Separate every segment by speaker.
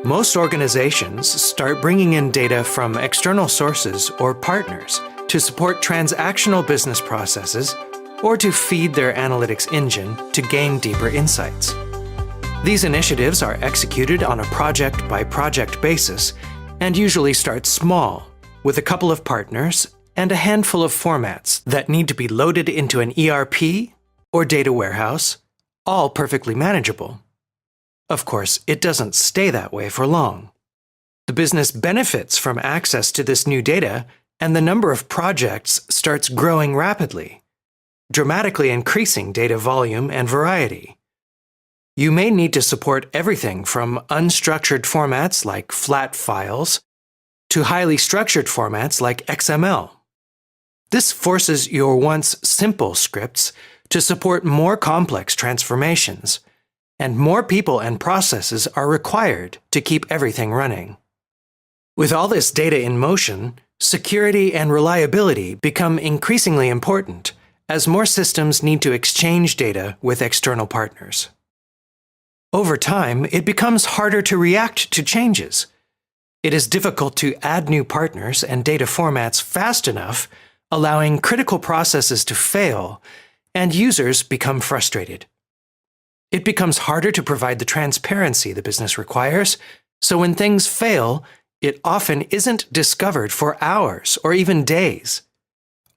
Speaker 1: Most organizations start bringing in data from external sources or partners to support transactional business processes or to feed their analytics engine to gain deeper insights. These initiatives are executed on a project-by-project basis and usually start small, with a couple of partners and a handful of formats that need to be loaded into an ERP or data warehouse, all perfectly manageable. Of course, it doesn't stay that way for long. The business benefits from access to this new data, and the number of projects starts growing rapidly, dramatically increasing data volume and variety. You may need to support everything from unstructured formats like flat files to highly structured formats like XML. This forces your once simple scripts to support more complex transformations, and more people and processes are required to keep everything running. With all this data in motion, security and reliability become increasingly important as more systems need to exchange data with external partners. Over time, it becomes harder to react to changes. It is difficult to add new partners and data formats fast enough, allowing critical processes to fail, and users become frustrated. It becomes harder to provide the transparency the business requires, so when things fail, it often isn't discovered for hours or even days.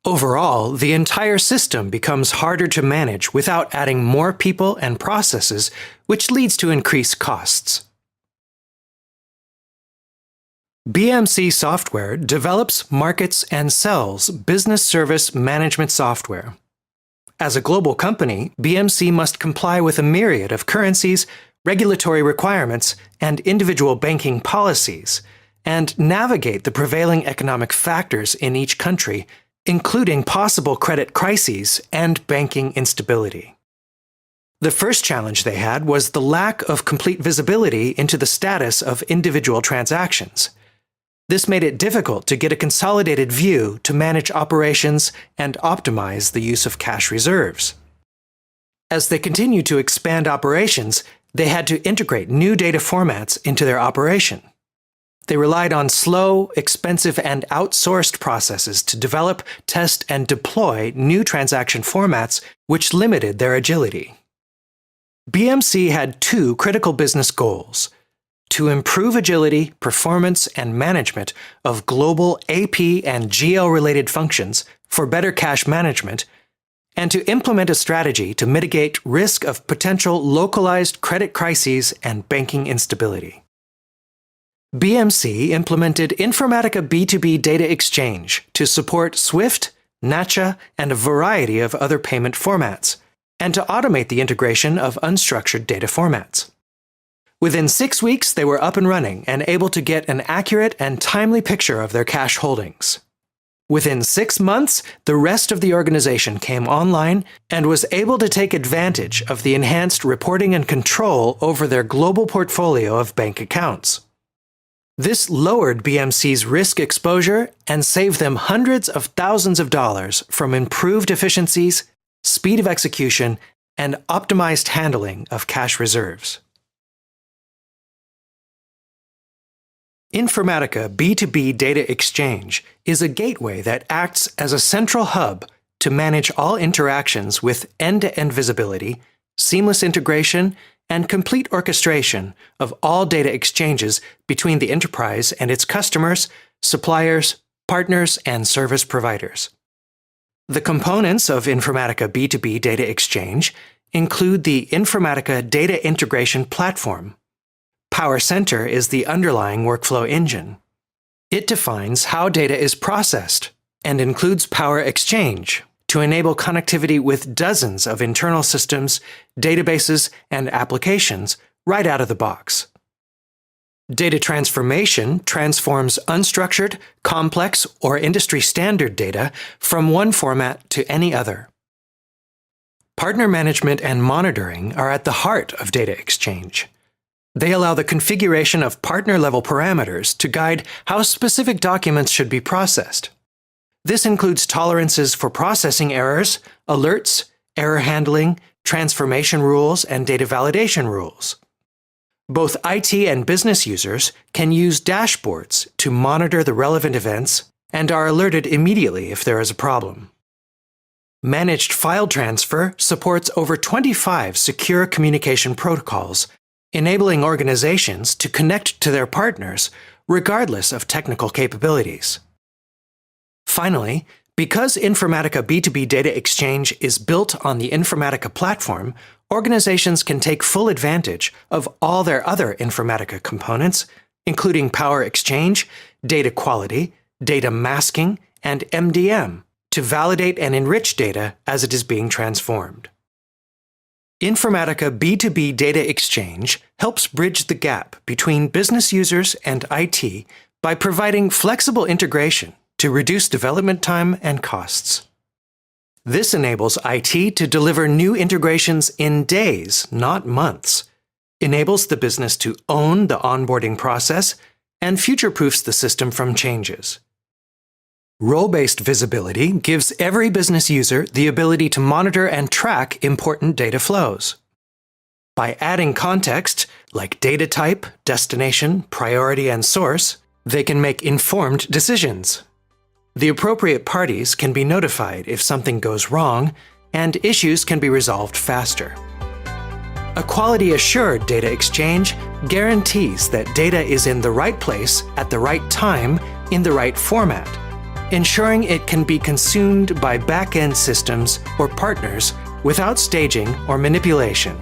Speaker 1: Overall, the entire system becomes harder to manage without adding more people and processes, which leads to increased costs. BMC Software develops, markets, and sells business service management software. As a global company, BMC must comply with a myriad of currencies, regulatory requirements, and individual banking policies, and navigate the prevailing economic factors in each country, including possible credit crises and banking instability. The first challenge they had was the lack of complete visibility into the status of individual transactions. This made it difficult to get a consolidated view to manage operations and optimize the use of cash reserves. As they continued to expand operations, they had to integrate new data formats into their operation. They relied on slow, expensive, and outsourced processes to develop, test, and deploy new transaction formats, which limited their agility. BMC had two critical business goals: to improve agility, performance, and management of global AP and GL-related functions for better cash management, and to implement a strategy to mitigate risk of potential localized credit crises and banking instability. BMC implemented Informatica B2B Data Exchange to support SWIFT, NACHA, and a variety of other payment formats, and to automate the integration of unstructured data formats. Within 6 weeks, they were up and running and able to get an accurate and timely picture of their cash holdings. Within 6 months, the rest of the organization came online and was able to take advantage of the enhanced reporting and control over their global portfolio of bank accounts. This lowered BMC's risk exposure and saved them hundreds of thousands of dollars from improved efficiencies, speed of execution, and optimized handling of cash reserves. Informatica B2B Data Exchange is a gateway that acts as a central hub to manage all interactions with end-to-end visibility, seamless integration, and complete orchestration of all data exchanges between the enterprise and its customers, suppliers, partners, and service providers. The components of Informatica B2B Data Exchange include the Informatica Data Integration Platform. Power Center is the underlying workflow engine. It defines how data is processed and includes Power Exchange to enable connectivity with dozens of internal systems, databases, and applications right out of the box. Data transformation transforms unstructured, complex, or industry standard data from one format to any other. Partner management and monitoring are at the heart of data exchange. They allow the configuration of partner-level parameters to guide how specific documents should be processed. This includes tolerances for processing errors, alerts, error handling, transformation rules, and data validation rules. Both IT and business users can use dashboards to monitor the relevant events and are alerted immediately if there is a problem. Managed file transfer supports over 25 secure communication protocols, enabling organizations to connect to their partners regardless of technical capabilities. Finally, because Informatica B2B Data Exchange is built on the Informatica platform, organizations can take full advantage of all their other Informatica components, including Power Exchange, data quality, data masking, and MDM, to validate and enrich data as it is being transformed. Informatica B2B Data Exchange helps bridge the gap between business users and IT by providing flexible integration to reduce development time and costs. This enables IT to deliver new integrations in days, not months, enables the business to own the onboarding process, and future-proofs the system from changes. Role-based visibility gives every business user the ability to monitor and track important data flows. By adding context, like data type, destination, priority, and source, they can make informed decisions. The appropriate parties can be notified if something goes wrong, and issues can be resolved faster. A quality-assured data exchange guarantees that data is in the right place at the right time in the right format, ensuring it can be consumed by back-end systems or partners without staging or manipulation.